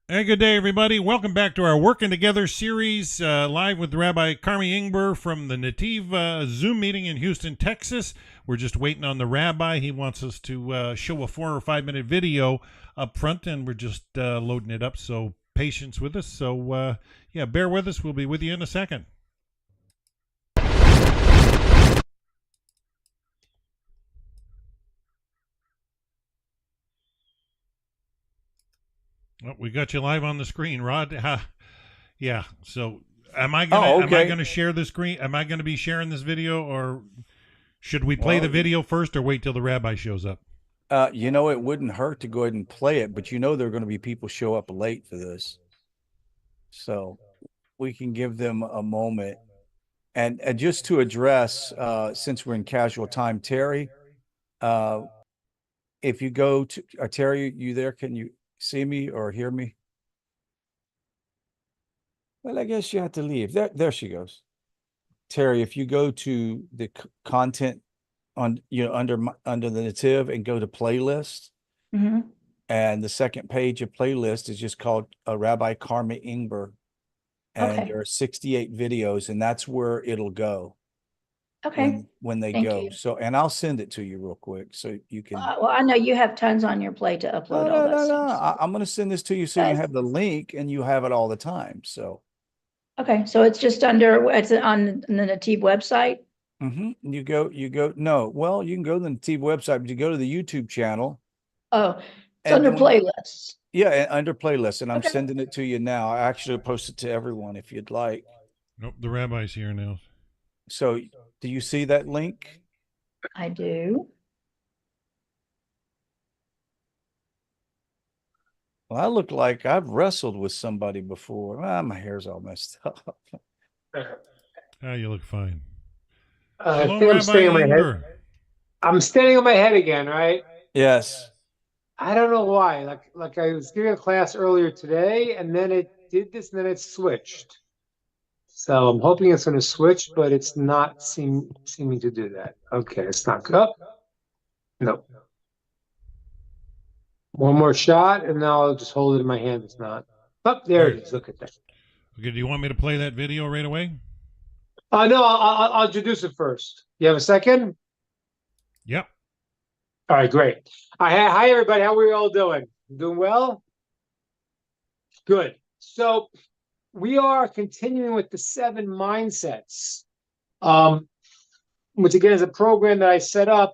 Hey, good day, everybody. Welcome back to our Working Together series, live with Rabbi Karmi Ingber from the Netiv Zoom meeting in Houston, Texas. We're just waiting on the Rabbi. He wants us to show a 4 or 5 minute video up front, and we're just loading it up. So patience with us. So yeah, bear with us. We'll be with you in a second. Oh, we got you live on the screen, Rod. Yeah. So am I gonna Oh, okay. share the screen? Am I gonna be sharing this video, or should we play the Well, video first, or wait till the Rabbi shows up? it wouldn't hurt to go ahead and play it, but there are going to be people show up late for this. So we can give them a moment. And just to address, since we're in casual time, Terry, uh, if you go to Terry, you there? Can you see me or hear me? Well, I guess you have to leave. There she goes. Terry, if you go to the content on under the native and go to playlist, Mm-hmm. and the second page of playlist is just called Rabbi Karmi Ingber, and Okay. there are 68 videos, and that's where it'll go Okay. when they Thank go. you. So, and I'll send it to you real quick so you can. Well, I know you have tons on your plate to upload all that No. stuff. I'm going to send this to you so you Okay. have the link and you have it all the time. So, Okay, so it's just it's on the Nativ website. you go. No, well, you can go to the TV website, but you go to the YouTube channel, Oh, it's and under then playlists. yeah, under playlist, and I'm Okay. sending it to you now. I actually post it to everyone if you'd like. Nope, the Rabbi's here now. So, do you see that link? I do. Well, I look like I've wrestled with somebody before. My hair's all messed up. Ah, you look fine. I Shalom, think I'm Rabbi staying on my head. Ingber. I'm standing on my head again, right? Yes. I don't know why. Like I was giving a class earlier today, and then it did this, and then it switched. So I'm hoping it's going to switch, but it's not seeming to do that. Okay, it's not good. Oh, no. One more shot, and now I'll just hold it in my hand. It's not. Oh, there it is. Look at that. Okay, do you want me to play that video right away? No, I'll introduce it first. You have a second? Yep. All right, great. Hi, everybody. How are we all doing? Doing well? Good. So we are continuing with the 7 mindsets, which again is a program that I set up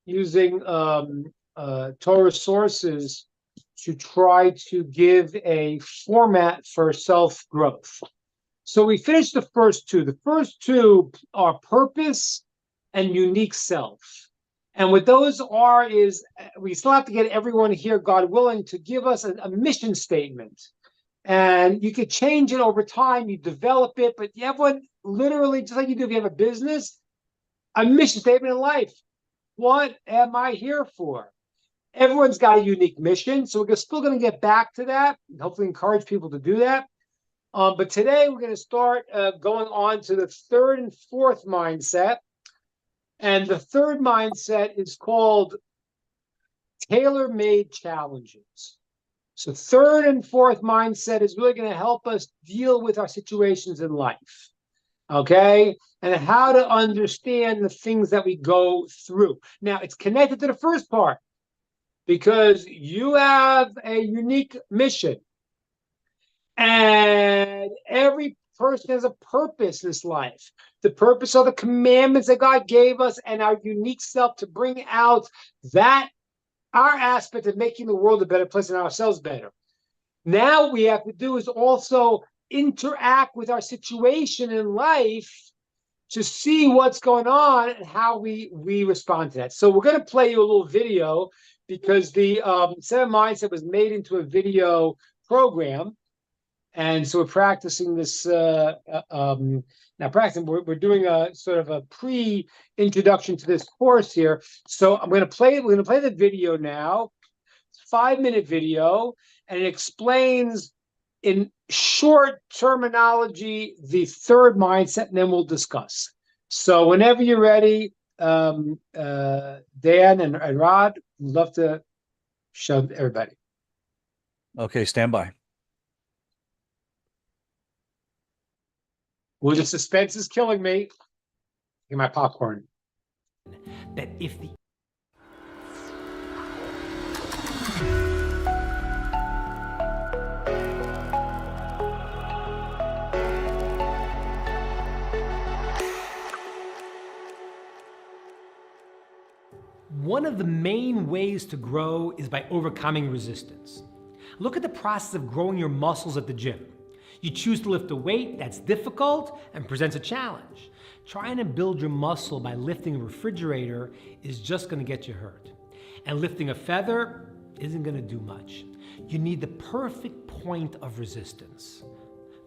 using Torah sources to try to give a format for self-growth. So we finished the first two. The first two are purpose and unique self. And what those are is we still have to get everyone here, God willing, to give us a mission statement. And you could change it over time, you develop it, but you have one literally, just like you do if you have a business, a mission statement in life. What am I here for? Everyone's got a unique mission, so we're still going to get back to that and hopefully encourage people to do that. But today we're going to start going on to the third and fourth mindset. And the third mindset is called tailor-made challenges. So third and fourth mindset is really going to help us deal with our situations in life, okay? And how to understand the things that we go through. Now, it's connected to the first part because you have a unique mission. And every person has a purpose in this life. The purpose are the commandments that God gave us and our unique self to bring out that our aspect of making the world a better place and ourselves better. Now what we have to do is also interact with our situation in life to see what's going on and how we respond to that. So we're going to play you a little video because the 7 Mindset was made into a video program. And so we're practicing this now practicing, we're doing a sort of a pre-introduction to this course here. So we're going to play the video now. It's a 5-minute video, and it explains in short terminology the third mindset, and then we'll discuss. So whenever you're ready, Dan and Rod, would love to show everybody. Okay, stand by. Well, the suspense is killing me. Get my popcorn. That if the One of the main ways to grow is by overcoming resistance. Look at the process of growing your muscles at the gym. You choose to lift a weight that's difficult and presents a challenge. Trying to build your muscle by lifting a refrigerator is just going to get you hurt. And lifting a feather isn't going to do much. You need the perfect point of resistance.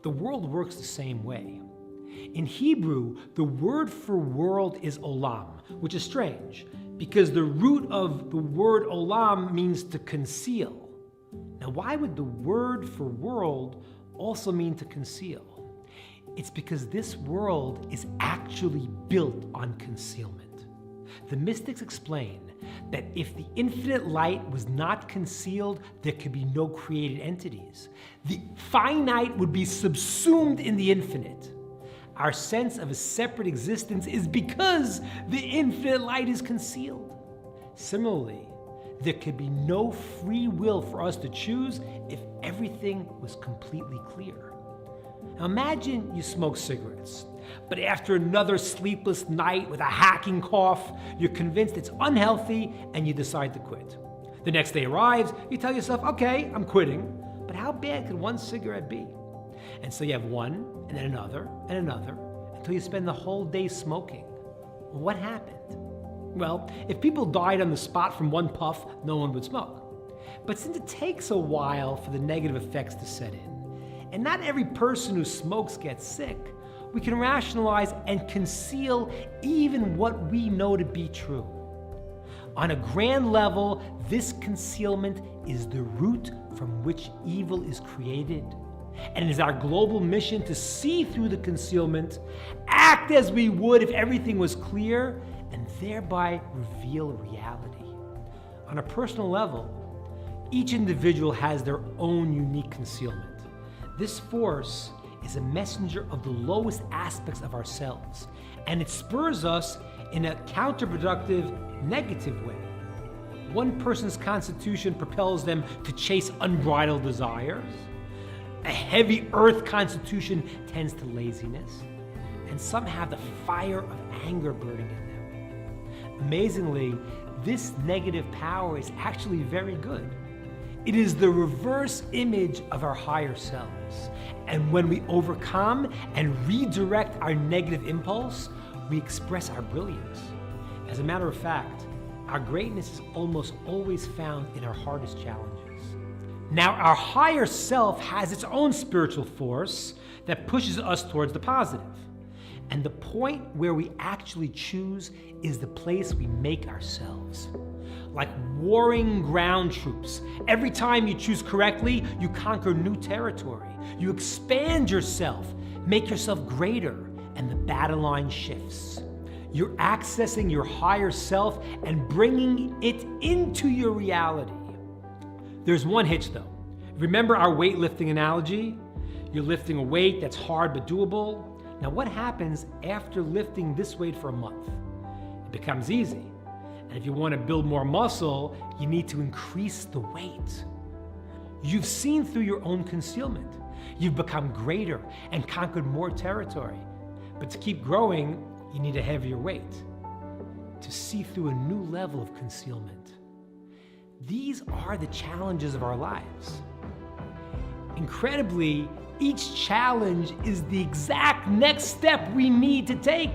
The world works the same way. In Hebrew, the word for world is olam, which is strange, because the root of the word olam means to conceal. Now, why would the word for world also mean to conceal? It's because this world is actually built on concealment. The mystics explain that if the infinite light was not concealed, there could be no created entities. The finite would be subsumed in the infinite. Our sense of a separate existence is because the infinite light is concealed. Similarly, there could be no free will for us to choose if everything was completely clear. Now imagine you smoke cigarettes, but after another sleepless night with a hacking cough, you're convinced it's unhealthy and you decide to quit. The next day arrives, you tell yourself, okay, I'm quitting, but how bad could one cigarette be? And so you have one, and then another, and another, until you spend the whole day smoking. Well, what happened? Well, if people died on the spot from one puff, no one would smoke. But since it takes a while for the negative effects to set in, and not every person who smokes gets sick, we can rationalize and conceal even what we know to be true. On a grand level, this concealment is the root from which evil is created. And it is our global mission to see through the concealment, act as we would if everything was clear, and thereby reveal reality. On a personal level, each individual has their own unique concealment. This force is a messenger of the lowest aspects of ourselves, and it spurs us in a counterproductive, negative way. One person's constitution propels them to chase unbridled desires. A heavy earth constitution tends to laziness, and some have the fire of anger burning in them. Amazingly, this negative power is actually very good. It is the reverse image of our higher selves. And when we overcome and redirect our negative impulse, we express our brilliance. As a matter of fact, our greatness is almost always found in our hardest challenges. Now, our higher self has its own spiritual force that pushes us towards the positive. And the point where we actually choose is the place we make ourselves. Like warring ground troops, every time you choose correctly, you conquer new territory. You expand yourself, make yourself greater, and the battle line shifts. You're accessing your higher self and bringing it into your reality. There's one hitch though. Remember our weightlifting analogy? You're lifting a weight that's hard but doable. Now what happens after lifting this weight for a month? It becomes easy. And if you want to build more muscle, you need to increase the weight. You've seen through your own concealment. You've become greater and conquered more territory. But to keep growing, you need a heavier weight to see through a new level of concealment. These are the challenges of our lives. Incredibly, each challenge is the exact next step we need to take.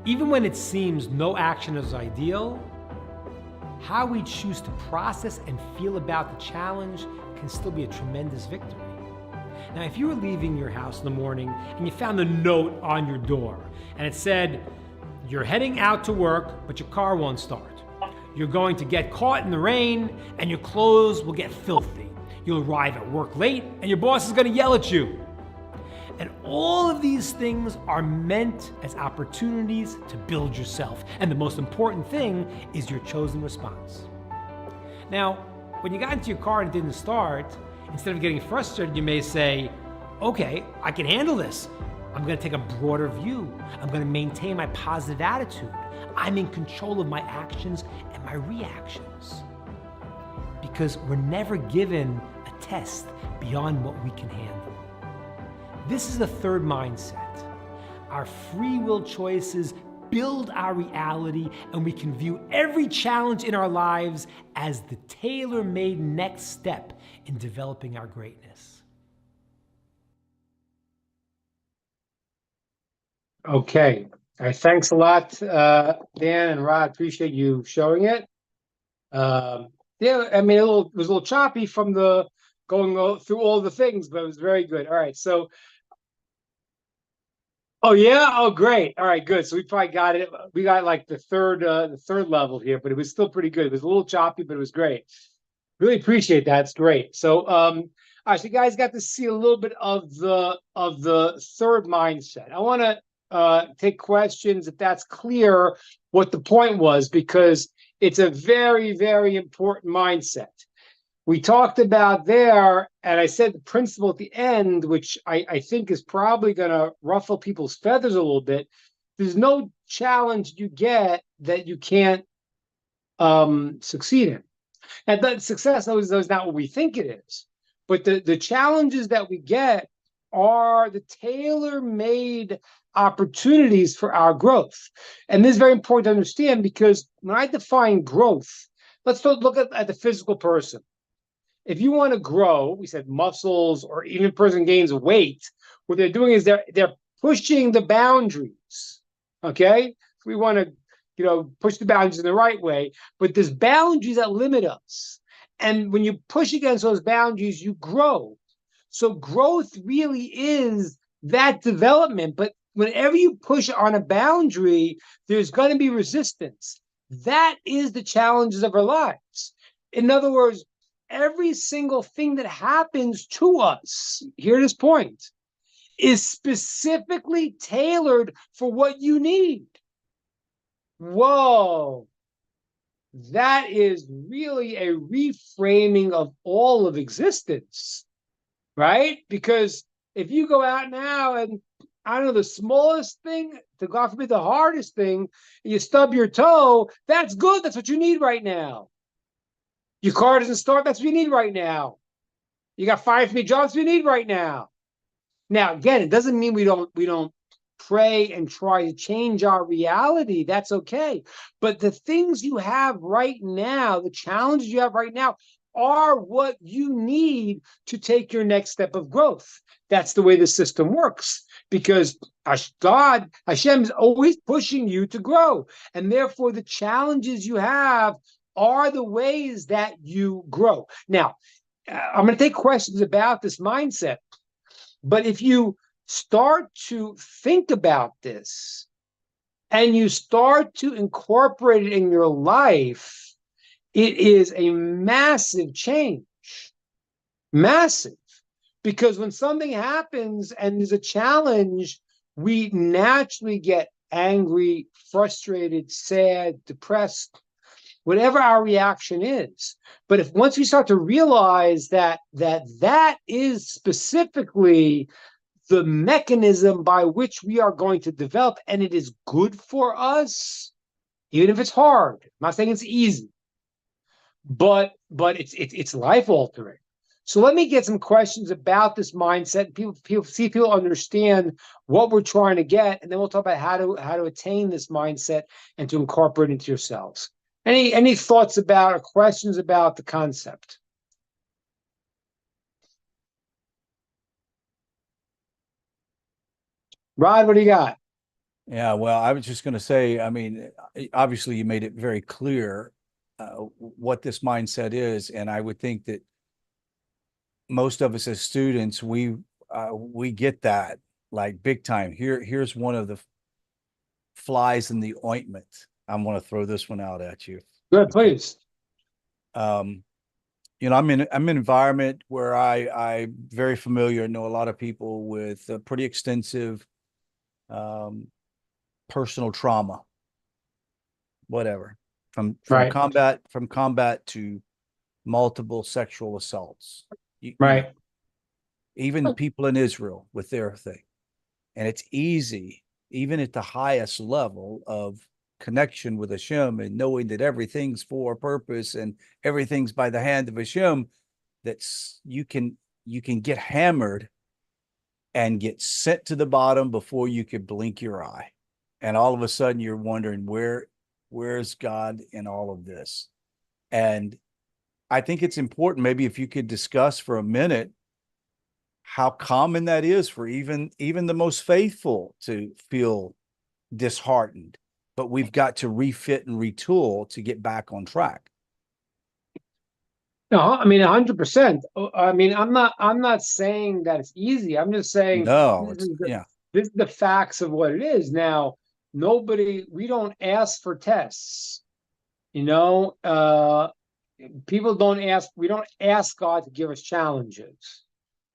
Even when it seems no action is ideal, how we choose to process and feel about the challenge can still be a tremendous victory. Now, if you were leaving your house in the morning and you found a note on your door and it said, "You're heading out to work, but your car won't start. You're going to get caught in the rain and your clothes will get filthy. You'll arrive at work late and your boss is going to yell at you." And all of these things are meant as opportunities to build yourself. And the most important thing is your chosen response. Now, when you got into your car and it didn't start, instead of getting frustrated, you may say, "Okay, I can handle this. I'm going to take a broader view. I'm going to maintain my positive attitude. I'm in control of my actions and my reactions. Because we're never given a test beyond what we can handle. This is the third mindset. Our free will choices build our reality, and we can view every challenge in our lives as the tailor-made next step in developing our greatness. Okay. All right. Thanks a lot, Dan and Rod. Appreciate you showing it. Yeah, I mean, it was a little choppy from the going through all the things, but it was very good. All right. So, oh yeah. Oh, great. All right, good. So we probably got it. We got like the third level here, but it was still pretty good. It was a little choppy, but it was great. Really appreciate that. It's great. So, all right, so you guys got to see a little bit of the third mindset. I want to take questions if that's clear what the point was, because it's a very, very important mindset. We talked about there, and I said the principle at the end, which I think is probably going to ruffle people's feathers a little bit. There's no challenge you get that you can't succeed in. And that success is not what we think it is. But the challenges that we get are the tailor-made opportunities for our growth. And this is very important to understand, because when I define growth, let's look at the physical person. If you want to grow, we said muscles, or even a person gains weight, what they're doing is they're pushing the boundaries. Okay? We want to push the boundaries in the right way, but there's boundaries that limit us. And when you push against those boundaries, you grow. So growth really is that development. But whenever you push on a boundary, there's going to be resistance. That is the challenges of our lives. In other words, every single thing that happens to us, hear this point, is specifically tailored for what you need. Whoa, that is really a reframing of all of existence, right? Because if you go out now and, I don't know, the smallest thing, to God forbid the hardest thing, and you stub your toe, that's good. That's what you need right now. Your car doesn't start, that's what you need right now. You got fired from your job, that's what you need right now. Now, again, it doesn't mean we don't pray and try to change our reality. That's okay. But the things you have right now, the challenges you have right now, are what you need to take your next step of growth. That's the way the system works, because God, Hashem, is always pushing you to grow. And therefore, the challenges you have are the ways that you grow. Now, I'm going to take questions about this mindset. But if you start to think about this and you start to incorporate it in your life, it is a massive change. Massive. Because when something happens and there's a challenge, we naturally get angry, frustrated, sad, depressed, whatever our reaction is. But if once we start to realize that is specifically the mechanism by which we are going to develop, and it is good for us, even if it's hard. I'm not saying it's easy, but it's life altering. So let me get some questions about this mindset. People understand what we're trying to get, and then we'll talk about how to attain this mindset and to incorporate it into yourselves. Any thoughts about or questions about the concept? Rod, what do you got? Yeah, well, I was just going to say, I mean, obviously you made it very clear what this mindset is, and I would think that most of us as students, we get that like big time. Here's one of the flies in the ointment. I'm going to throw this one out at you. Good, please. I'm in an environment where I'm very familiar, know a lot of people with pretty extensive personal trauma, whatever, from combat to multiple sexual assaults. Right. Even people in Israel with their thing. And it's easy, even at the highest level of connection with Hashem and knowing that everything's for a purpose and everything's by the hand of Hashem, that's you can get hammered and get sent to the bottom before you could blink your eye. And all of a sudden you're wondering, where's God in all of this? And I think it's important, maybe if you could discuss for a minute how common that is for even the most faithful to feel disheartened, but we've got to refit and retool to get back on track. No, I mean 100%. I mean, I'm not saying that it's easy. I'm just saying No, this is the facts of what it is. Now, we don't ask for tests. You know, people don't ask. We don't ask God to give us challenges.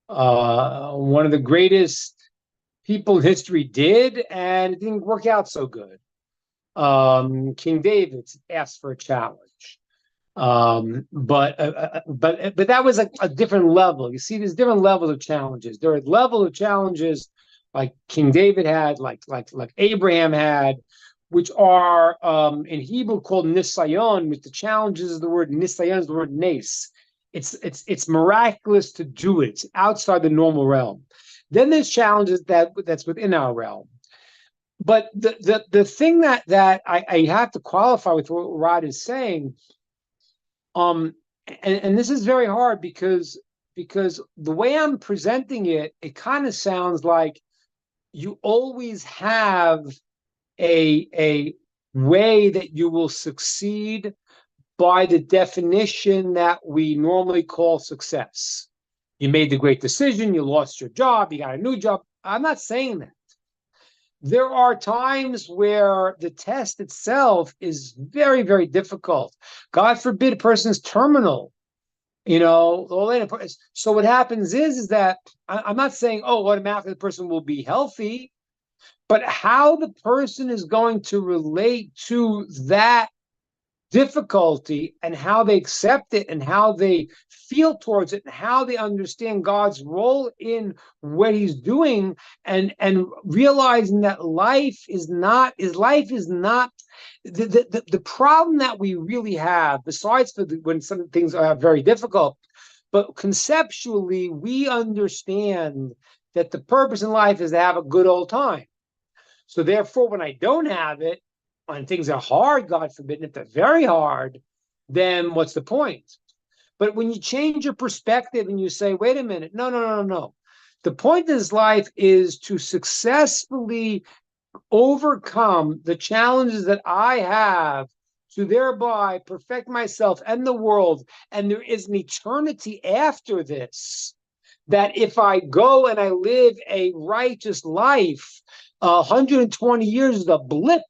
One of the greatest people in history did, and it didn't work out so good. King David asked for a challenge. But that was a different level. You see, there's different levels of challenges. There are levels of challenges like King David had, like Abraham had, which are in Hebrew called nisayon, which the challenges of the word nisayon is the word nes. It's miraculous to do it. It's outside the normal realm. Then there's challenges that's within our realm. But the thing that I have to qualify with what Rod is saying, and this is very hard because the way I'm presenting it, it kind of sounds like you always have a way that you will succeed by the definition that we normally call success. You made the great decision, you lost your job, you got a new job. I'm not saying that. There are times where the test itself is very, very difficult. God forbid a person's terminal, you know. So what happens is that I'm not saying, automatically the person will be healthy, but how the person is going to relate to that difficulty and how they accept it and how they feel towards it and how they understand God's role in what he's doing and realizing that life is not the problem that we really have, besides when some things are very difficult, but conceptually we understand that the purpose in life is to have a good old time. So therefore, when I don't have it, when things are hard, God forbid, and if they're very hard, then what's the point? But when you change your perspective and you say, wait a minute, no. The point of this life is to successfully overcome the challenges that I have to thereby perfect myself and the world. And there is an eternity after this, that if I go and I live a righteous life, 120 years is a blip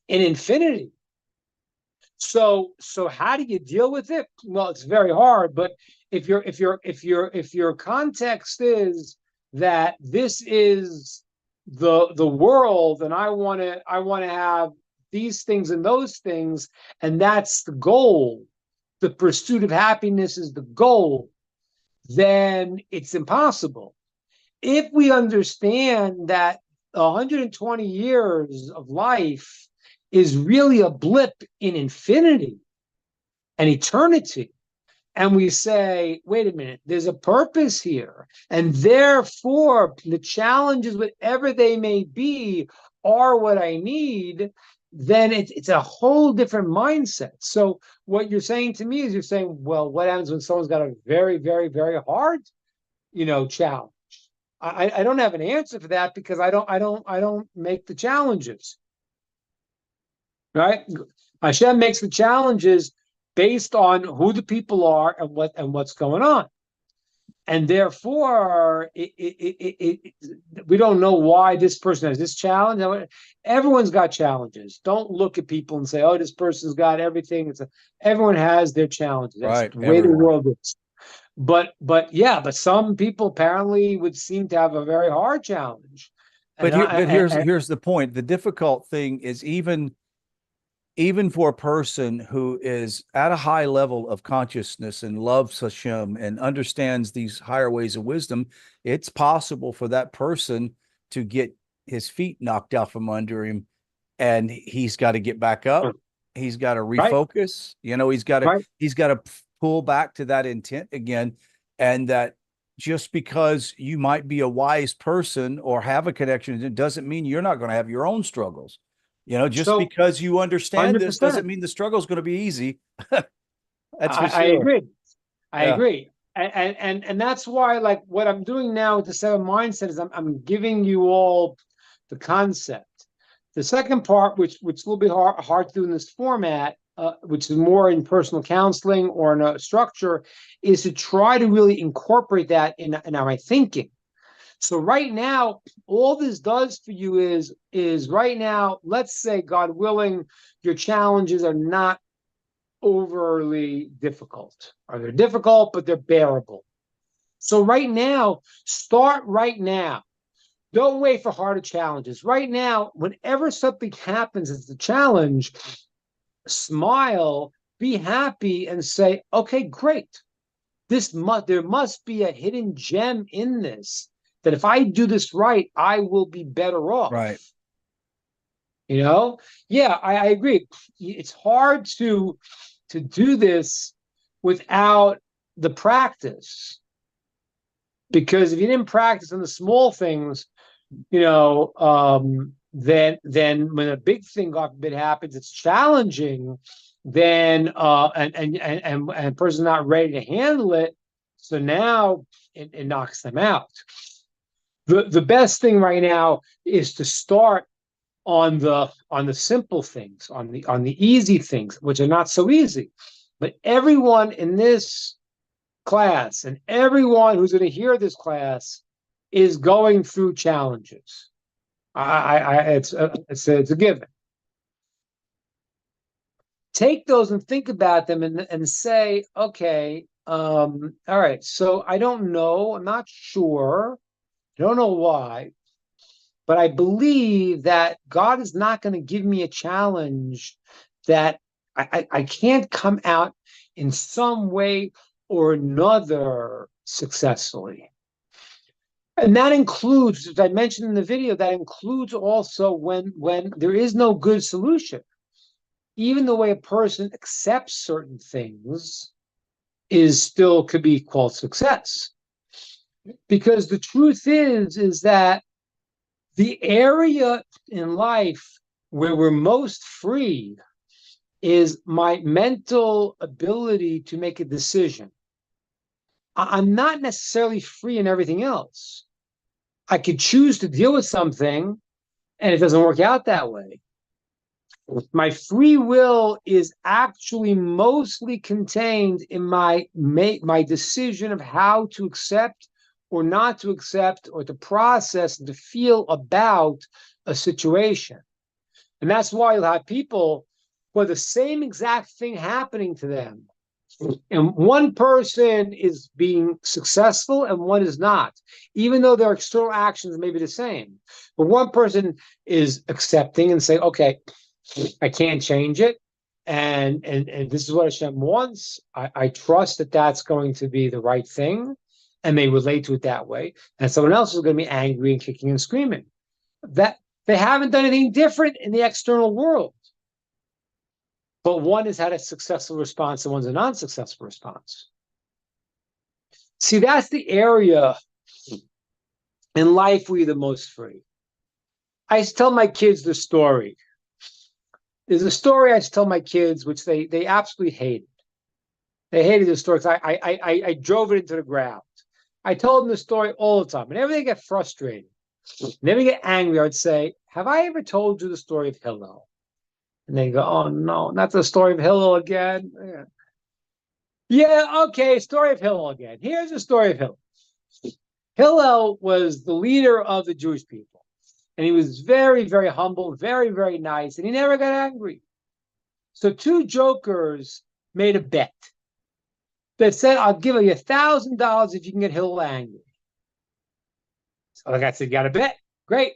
in infinity. So how do you deal with it? Well, it's very hard. But if your context is that this is the world, and I want to have these things and those things, and that's the goal, the pursuit of happiness is the goal, then it's impossible. If we understand that 120 years of life is really a blip in infinity and eternity, and we say, wait a minute, there's a purpose here, and therefore the challenges, whatever they may be, are what I need, then it's a whole different mindset. So what you're saying to me is, you're saying, well, what happens when someone's got a very, very, very hard, challenge? I don't have an answer for that, because I don't make the challenges. Right? Hashem makes the challenges based on who the people are and what's going on, and therefore we don't know why this person has this challenge. Everyone's got challenges. Don't look at people and say, "Oh, this person's got everything." Everyone has their challenges. That's right, the way the world is. But some people apparently would seem to have a very hard challenge. But here's the point. The difficult thing is even for a person who is at a high level of consciousness and loves Hashem and understands these higher ways of wisdom, it's possible for that person to get his feet knocked out from under him, and he's got to get back up. He's got to refocus. He's got to pull back to that intent again, and that just because you might be a wise person or have a connection, it doesn't mean you're not going to have your own struggles. Because you understand 100%. this doesn't mean the struggle is going to be easy. That's for sure. I agree. I agree. And that's why, like, what I'm doing now with the 7 mindset is I'm giving you all the concept. The second part, which is a little bit hard to do in this format, which is more in personal counseling or in a structure, is to try to really incorporate that in my thinking. So right now, all this does for you is right now, let's say, God willing, your challenges are not overly difficult, or they're difficult, but they're bearable. So right now, start right now. Don't wait for harder challenges. Right now, whenever something happens as a challenge, smile, be happy, and say, okay, great. There must be a hidden gem in this, that if I do this right, I will be better off. Right. Yeah, I agree. It's hard to do this without the practice, because if you didn't practice on the small things, then when a big thing, God forbid, happens, it's challenging. Then and person's not ready to handle it, so now it knocks them out. The best thing right now is to start on the simple things, on the easy things, which are not so easy. But everyone in this class and everyone who's going to hear this class is going through challenges. It's a given. Take those and think about them and say, okay, all right, so I don't know, I'm not sure, I don't know why, but I believe that God is not going to give me a challenge that I can't come out in some way or another successfully. And that includes, as I mentioned in the video, that includes also when there is no good solution. Even the way a person accepts certain things could be called success. Because the truth is that the area in life where we're most free is my mental ability to make a decision. I'm not necessarily free in everything else. I could choose to deal with something and it doesn't work out that way. My free will is actually mostly contained in my decision of how to accept or not to accept, or to process and to feel about a situation. And that's why you'll have people who have the same exact thing happening to them. And one person is being successful and one is not, even though their external actions may be the same. But one person is accepting and saying, okay, I can't change it. And this is what Hashem wants. I trust that that's going to be the right thing. And they relate to it that way. And someone else is going to be angry and kicking and screaming. That they haven't done anything different in the external world. But one has had a successful response and one's a non-successful response. See, that's the area in life where you're the most free. I used to tell my kids the story. There's a story I used to tell my kids, which they absolutely hated. They hated the story because I drove it into the ground. I told them the story all the time. Whenever they get frustrated, whenever they get angry, I would say, have I ever told you the story of Hillel? And they go, oh, no, not the story of Hillel again. Yeah, okay, story of Hillel again. Here's the story of Hillel. Hillel was the leader of the Jewish people. And he was very, very humble, very, very nice, and he never got angry. So 2 jokers made a bet that said, I'll give you $1,000 if you can get Hillel angry. So the guy said, got a bet? Great.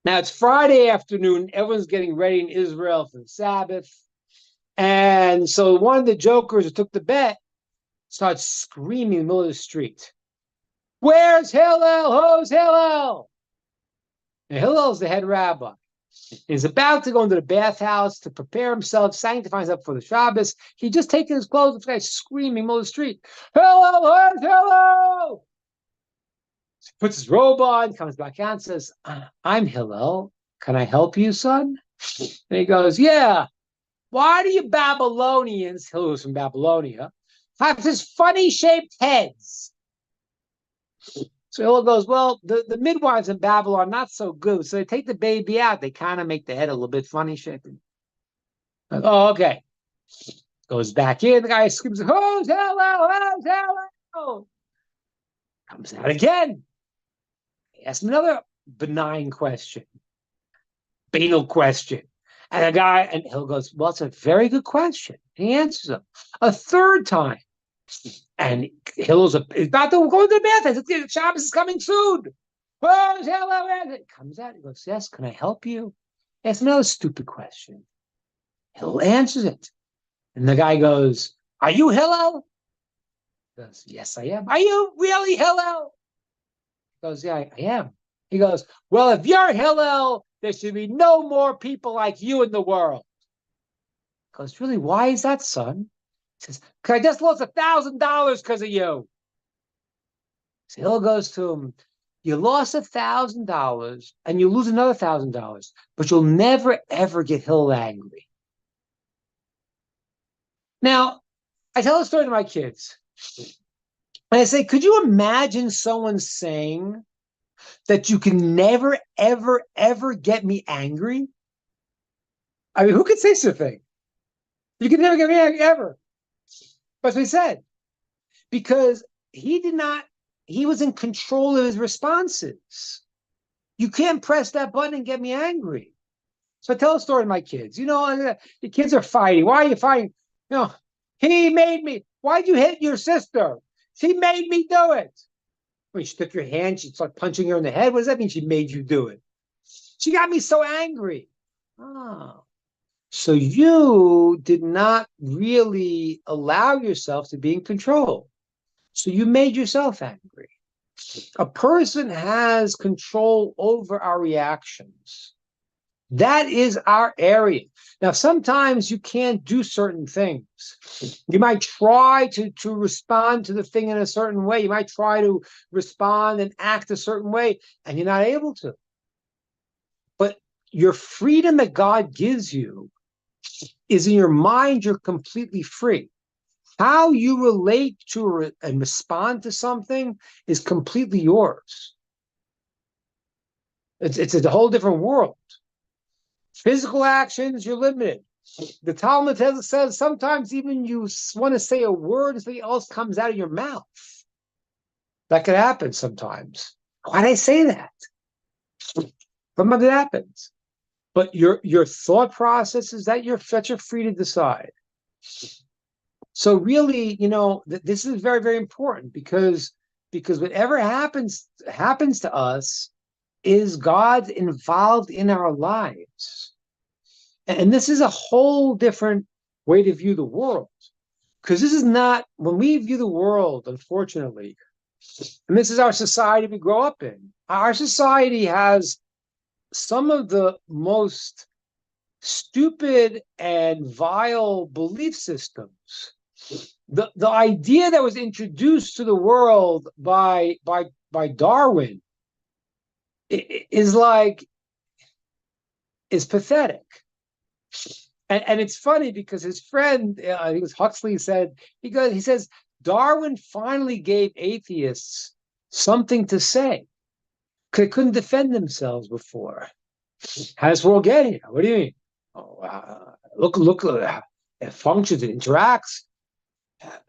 Now it's Friday afternoon. Everyone's getting ready in Israel for the Sabbath. And so one of the jokers who took the bet starts screaming in the middle of the street. Where's Hillel? Who's Hillel? And Hillel's the head rabbi. He's about to go into the bathhouse to prepare himself, sanctify himself for the Shabbos. He just taken his clothes, the guy's screaming in the middle of the street, Hillel, where's Hillel? He puts his robe on, comes back out and says, I'm Hillel. Can I help you, son? And he goes, yeah. Why do you Babylonians, Hillel was from Babylonia, have this funny shaped heads? So Hillel goes, well, the midwives in Babylon are not so good. So they take the baby out. They kind of make the head a little bit funny shaped. Like, oh, okay. Goes back in. The guy screams, who's Hillel? Who's Hillel? Comes out again. He asks him another benign question. Banal question. And Hillel goes, well, it's a very good question. And he answers him a third time. And Hillel's about to go into the bathhouse. Shabbos is coming soon. Where's Hillel? It comes out. He goes, yes, can I help you? Ask another stupid question. Hillel answers it. And the guy goes, are you Hillel? He goes, yes, I am. Are you really Hillel? He goes, yeah, I am. He goes, well, if you're Hillel, there should be no more people like you in the world. He goes, really, why is that, son? He says, because I just lost $1,000 because of you. So Hillel goes to him, you lost $1,000 and you lose another $1,000, but you'll never, ever get Hillel angry. Now, I tell a story to my kids. And I say, could you imagine someone saying that you can never, ever, ever get me angry? I mean, who could say such a thing? You can never get me angry, ever. That's what he said. Because he was in control of his responses. You can't press that button and get me angry. So I tell a story to my kids. You know, the kids are fighting. Why are you fighting? You know, he made me. Why'd you hit your sister? She made me do it. Well, she took your hand, she started punching her in the head. What does that mean? She made you do it. She got me so angry. Oh. So you did not really allow yourself to be in control. So you made yourself angry. A person has control over our reactions. That is our area. Now, sometimes you can't do certain things. You might try to respond to the thing in a certain way. You might try to respond and act a certain way, and you're not able to. But your freedom that God gives you is in your mind. You're completely free. How you relate to and respond to something is completely yours. It's a whole different world. Physical actions, you're limited. The Talmud says sometimes even you want to say a word and something else comes out of your mouth. That could happen sometimes. Why did I say that? Sometimes it happens. But your thought process is that you're free to decide. So really, you know, this is very, very important because whatever happens to us is God involved in our lives. And this is a whole different way to view the world. Because this is not, when we view the world, unfortunately, and this is our society we grow up in, our society has some of the most stupid and vile belief systems. The idea that was introduced to the world by Darwin is pathetic. And it's funny because his friend, I think it was Huxley, he says Darwin finally gave atheists something to say because they couldn't defend themselves before. How does this world get here? What do you mean? Oh, look, it functions, it interacts.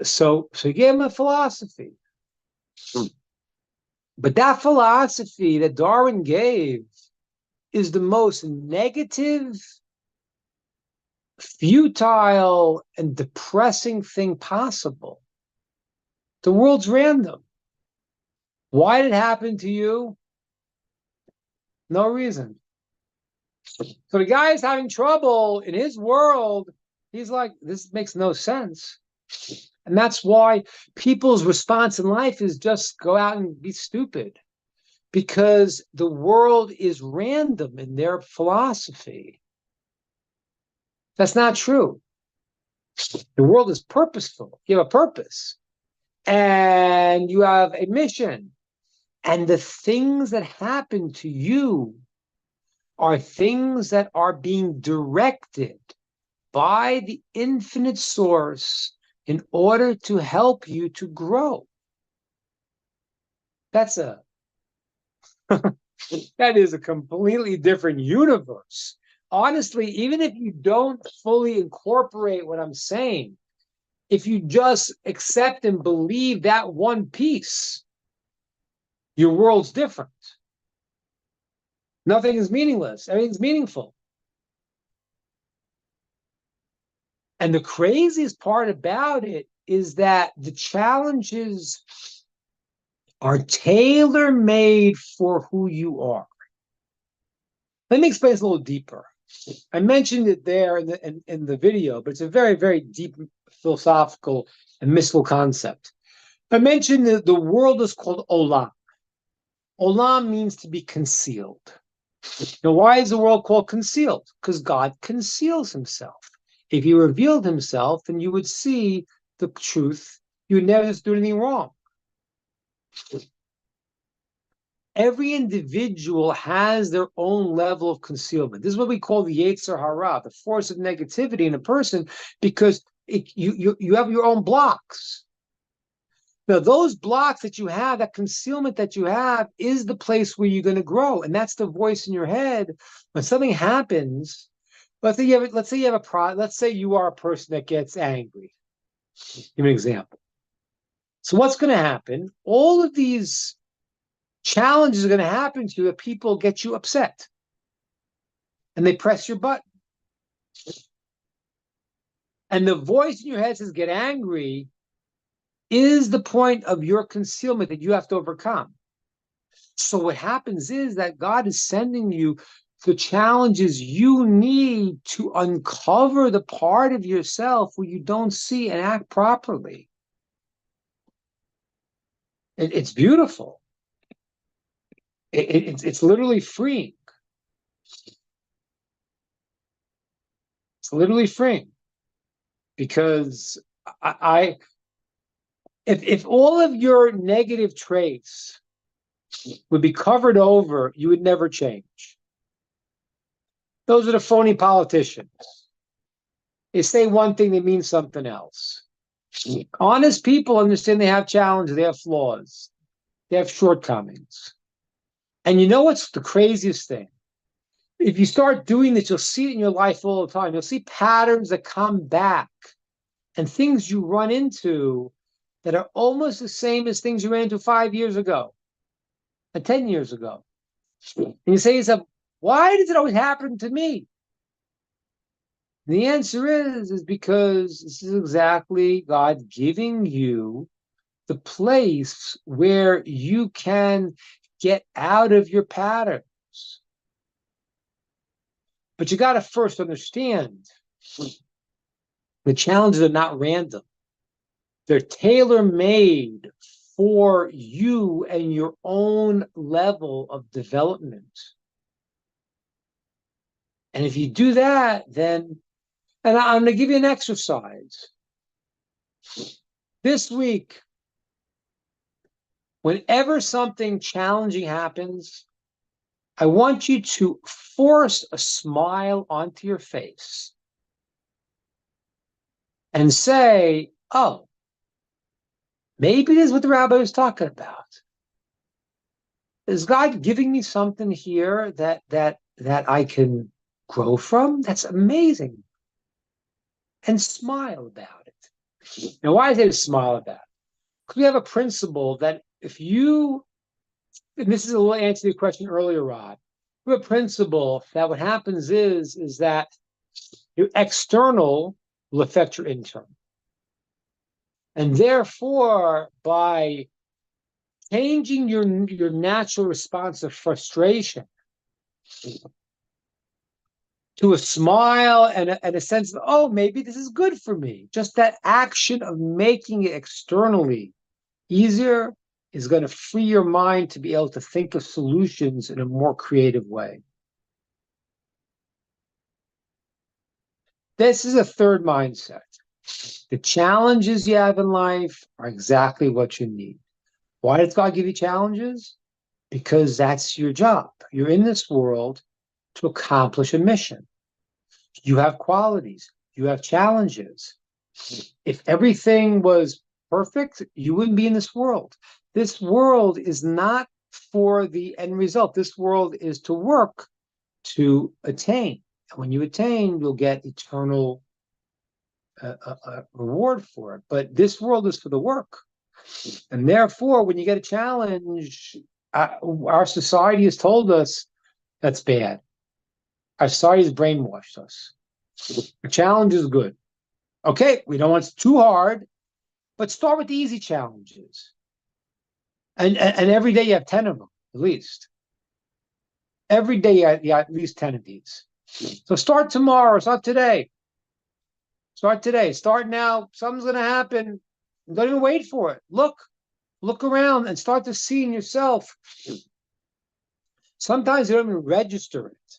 So he gave him a philosophy. But that philosophy that Darwin gave is the most negative, futile, and depressing thing possible. The world's random. Why did it happen to you? No reason. So the guy is having trouble in his world. He's like, this makes no sense. And that's why people's response in life is just go out and be stupid, because the world is random in their philosophy. That's not true. The world is purposeful. You have a purpose and you have a mission. And the things that happen to you are things that are being directed by the infinite source in order to help you to grow. That's that is a completely different universe. Honestly, even if you don't fully incorporate what I'm saying, if you just accept and believe that one piece, your world's different. Nothing is meaningless. Everything's meaningful. And the craziest part about it is that the challenges are tailor-made for who you are. Let me explain this a little deeper. I mentioned it there in the video, but it's a very, very deep philosophical and mystical concept. I mentioned that the world is called Olam. Olam means to be concealed. Now, why is the world called concealed? Because God conceals himself. If he revealed himself, then you would see the truth. You would never do anything wrong. Every individual has their own level of concealment. This is what we call the Yetzer Hara, the force of negativity in a person, because you have your own blocks. Now, those blocks that you have, that concealment that you have, is the place where you're going to grow, and that's the voice in your head. When something happens, let's say you are a person that gets angry. Give me an example. So what's going to happen? All of these challenges are going to happen to you that people get you upset, and they press your button. And the voice in your head says, get angry, is the point of your concealment that you have to overcome. So what happens is that God is sending you the challenges you need to uncover the part of yourself where you don't see and act properly. It's beautiful. It's literally freeing. It's literally freeing. Because if all of your negative traits would be covered over, you would never change. Those are the phony politicians. They say one thing, they mean something else. Honest people understand they have challenges, they have flaws, they have shortcomings. And you know what's the craziest thing? If you start doing this, you'll see it in your life all the time. You'll see patterns that come back and things you run into that are almost the same as things you ran into 5 years ago and 10 years ago. And you say to yourself, why does it always happen to me? And the answer is because this is exactly God giving you the place where you can get out of your patterns. But you got to first understand the challenges are not random. They're tailor-made for you and your own level of development. And if you do that, then, and I'm going to give you an exercise. This week, whenever something challenging happens, I want you to force a smile onto your face and say, oh, maybe this is what the rabbi was talking about. Is God giving me something here that I can grow from? That's amazing. And smile about it. Now, why is it smile about it? Because we have a principle that if you, and this is a little answer to your question earlier, Rod, we have a principle that what happens is that your external will affect your internal. And therefore, by changing your natural response of frustration to a smile and a sense of, oh, maybe this is good for me. Just that action of making it externally easier is going to free your mind to be able to think of solutions in a more creative way. This is a third mindset. The challenges you have in life are exactly what you need. Why does God give you challenges? Because that's your job. You're in this world to accomplish a mission. You have qualities. You have challenges. If everything was perfect, you wouldn't be in this world. This world is not for the end result. This world is to work to attain. And when you attain, you'll get eternal reward for it. But this world is for the work. And therefore, when you get a challenge, our society has told us that's bad. Our society has brainwashed us. A challenge is good. Okay, we don't want it too hard, but start with the easy challenges. And every day you have 10 of them, at least. Every day you have at least 10 of these. So start tomorrow, start today. Start today. Start now. Something's going to happen. Don't even wait for it. Look around and start to see in yourself. Sometimes you don't even register it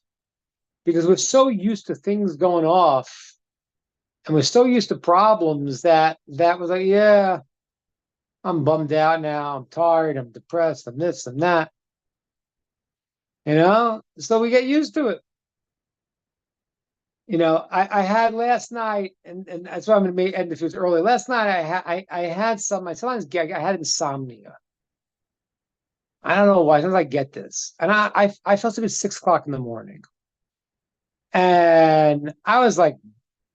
because we're so used to things going off and we're so used to problems that was like, yeah, I'm bummed out now. I'm tired. I'm depressed. I'm this, I'm that. So we get used to it. I had last night, and that's why I'm going to end if it was early. Last night, I had I had insomnia. I don't know why. Sometimes I get this, and I felt it was 6 o'clock in the morning, and I was like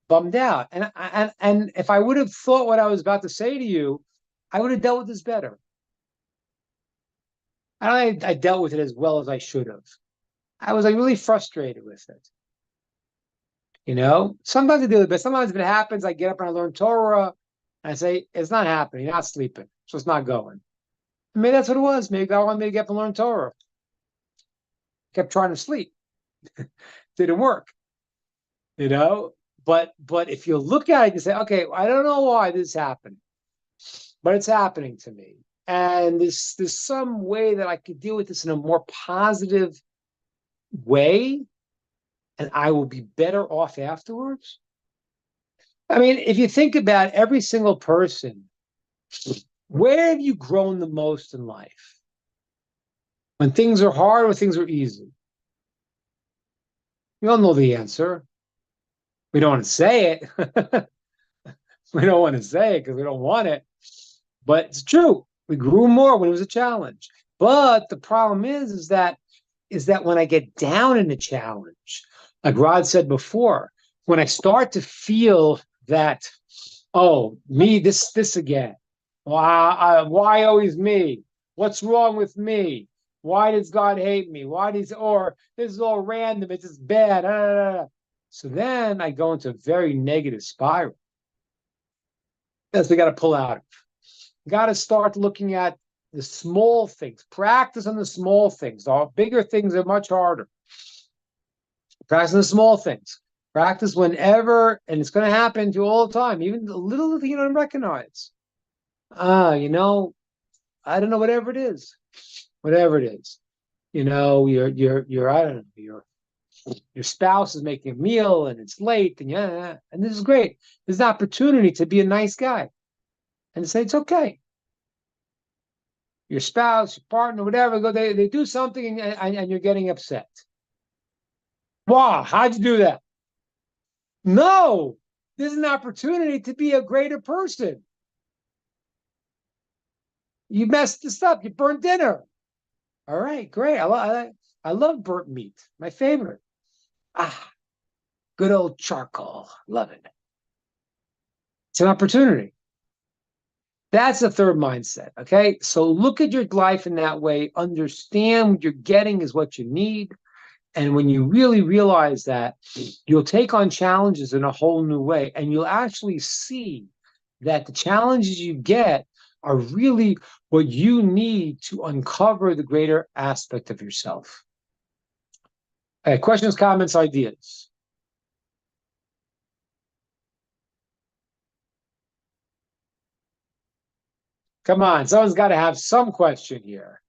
bummed out. And if I would have thought what I was about to say to you, I would have dealt with this better. I don't think I dealt with it as well as I should have. I was like really frustrated with it. Sometimes I do it, but sometimes if it happens, I get up and I learn Torah. And I say, it's not happening. You're not sleeping. So it's not going. Maybe that's what it was. Maybe God wanted me to get up and learn Torah. Kept trying to sleep. Didn't work. But if you look at it and say, okay, I don't know why this is happening, but it's happening to me. And there's some way that I could deal with this in a more positive way. And I will be better off afterwards. I mean, if you think about every single person, where have you grown the most in life? When things are hard or things are easy? We all know the answer. We don't want to say it. We don't want to say it because we don't want it. But it's true. We grew more when it was a challenge. But the problem is that when I get down in a challenge, like Rod said before, when I start to feel that, oh, me, this again. Why always me? What's wrong with me? Why does God hate me? Or this is all random. It's just bad. So then I go into a very negative spiral. That's we got to pull out of. Got to start looking at the small things. Practice on the small things. The bigger things are much harder. Practice the small things. Practice whenever, and it's going to happen to you all the time, even the little thing you don't recognize. I don't know, whatever it is. Whatever it is. I don't know, your spouse is making a meal and it's late, and this is great. There's an opportunity to be a nice guy and to say it's okay. Your spouse, your partner, whatever, they do something and you're getting upset. Wow, how'd you do that? No, there's an opportunity to be a greater person. You messed this up. You burnt dinner. All right, great. I love burnt meat. My favorite. Good old charcoal. Love it. It's an opportunity. That's the third mindset. Okay, so look at your life in that way. Understand what you're getting is what you need. And when you really realize that, you'll take on challenges in a whole new way. And you'll actually see that the challenges you get are really what you need to uncover the greater aspect of yourself. Questions, comments, ideas? Come on, someone's got to have some question here.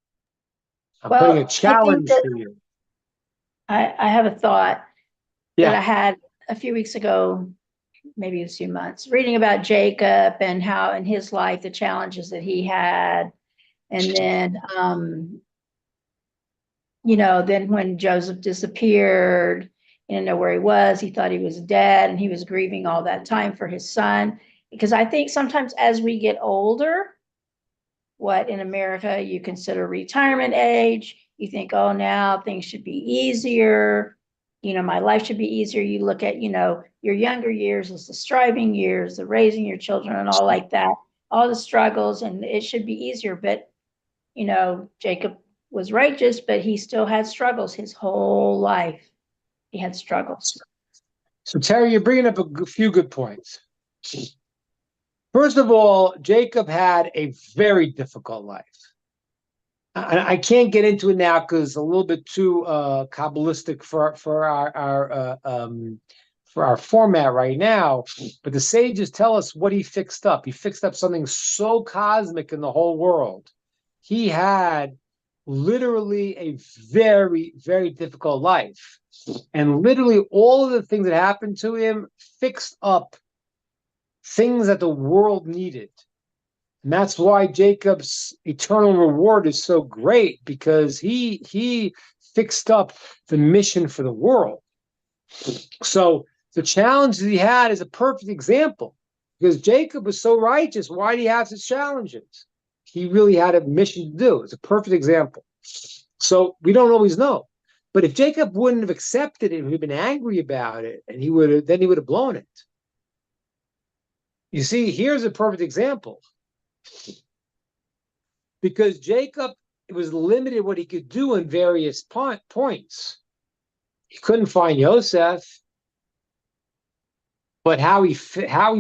I'm Well, putting I a think challenge that to you. I have a thought that I Yeah. had a few weeks ago, maybe a few months, reading about Jacob and how in his life, the challenges that he had. And then, then when Joseph disappeared, he didn't know where he was. He thought he was dead and he was grieving all that time for his son. Because I think sometimes as we get older, what in America you consider retirement age, you think, oh, now things should be easier. My life should be easier. You look at, your younger years as the striving years, the raising your children and all like that, all the struggles, and it should be easier. But, Jacob was righteous, but he still had struggles his whole life. He had struggles. So, Terry, you're bringing up a few good points. First of all, Jacob had a very difficult life. I can't get into it now because it's a little bit too Kabbalistic for our format right now. But the sages tell us what he fixed up. He fixed up something so cosmic in the whole world. He had literally a very, very difficult life. And literally all of the things that happened to him fixed up things that the world needed. And that's why Jacob's eternal reward is so great, because he fixed up the mission for the world. So the challenge that he had is a perfect example, because Jacob was so righteous. Why did he have such challenges? He really had a mission to do. It's a perfect example. So we don't always know. But if Jacob wouldn't have accepted it, he'd been angry about it, and he would have blown it. You see, here's a perfect example. Because Jacob was limited what he could do in various points. He couldn't find Yosef, but how he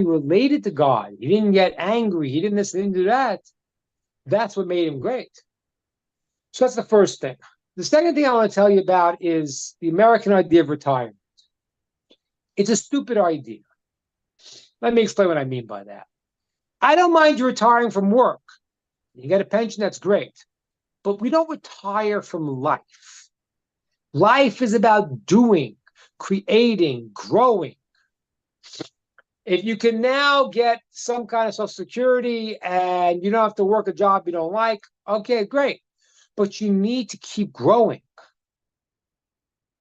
related to God, he didn't get angry, he didn't this, he didn't do that. That's what made him great. So that's the first thing. The second thing I want to tell you about is the American idea of retirement. It's a stupid idea. Let me explain what I mean by that. I don't mind you retiring from work. You get a pension, that's great. But we don't retire from life. Life is about doing, creating, growing. If you can now get some kind of Social Security and you don't have to work a job you don't like, okay, great. But you need to keep growing.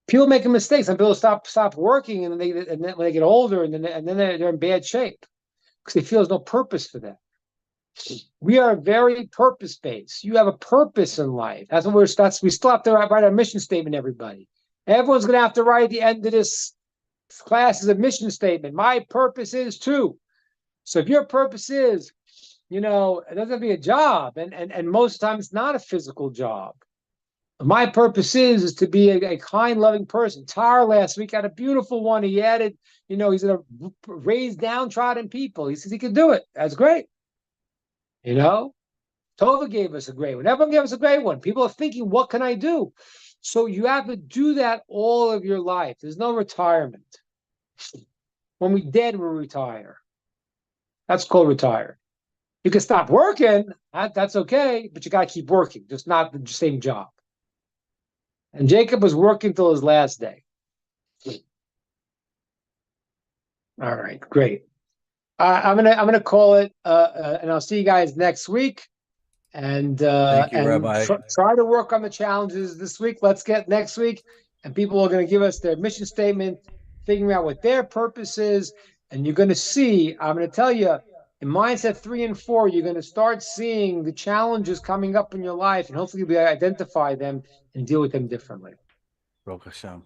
People make a mistake. Some people stop working, and then when they get older, and then they're in bad shape because they feel there's no purpose for them. We are very purpose-based. You have a purpose in life. That's what we still have to write our mission statement, everybody. Everyone's going to have to write at the end of this class is a mission statement. My purpose is to. So if your purpose is, it doesn't have to be a job, and most of the time it's not a physical job. My purpose is to be a kind, loving person. Tar last week had a beautiful one. He added, he's going to raise downtrodden people. He says he can do it. That's great. Tova gave us a great one. Everyone gave us a great one. People are thinking, what can I do? So you have to do that all of your life. There's no retirement. When we're dead, we retire. That's called retire. You can stop working. That's okay, but you got to keep working, just not the same job. And Jacob was working till his last day. All right, great. I'm gonna call it, and I'll see you guys next week. And Thank you, Rabbi. Try to work on the challenges this week. Let's get next week, and people are going to give us their mission statement, figuring out what their purpose is, and you're going to see. I'm going to tell you, in mindset 3 and 4, you're going to start seeing the challenges coming up in your life, and hopefully you'll be able to identify them and deal with them differently. Baruch Hashem.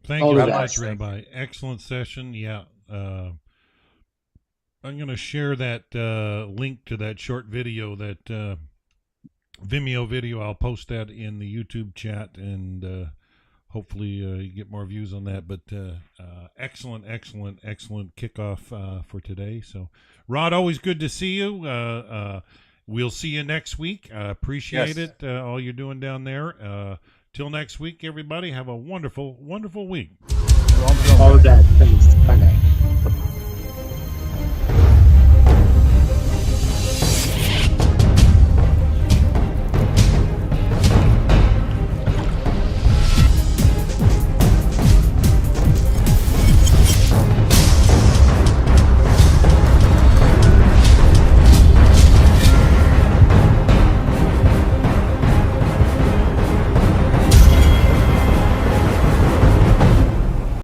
Thank you so much, Rabbi. Excellent session. Yeah. I'm going to share that link to that short video, that Vimeo video. I'll post that in the YouTube chat, and hopefully you get more views on that. But excellent kickoff for today. So, Rod, always good to see you. We'll see you next week. Appreciate it, all you're doing down there. Till next week, everybody, have a wonderful, wonderful week. All of that. Thanks. Bye-bye.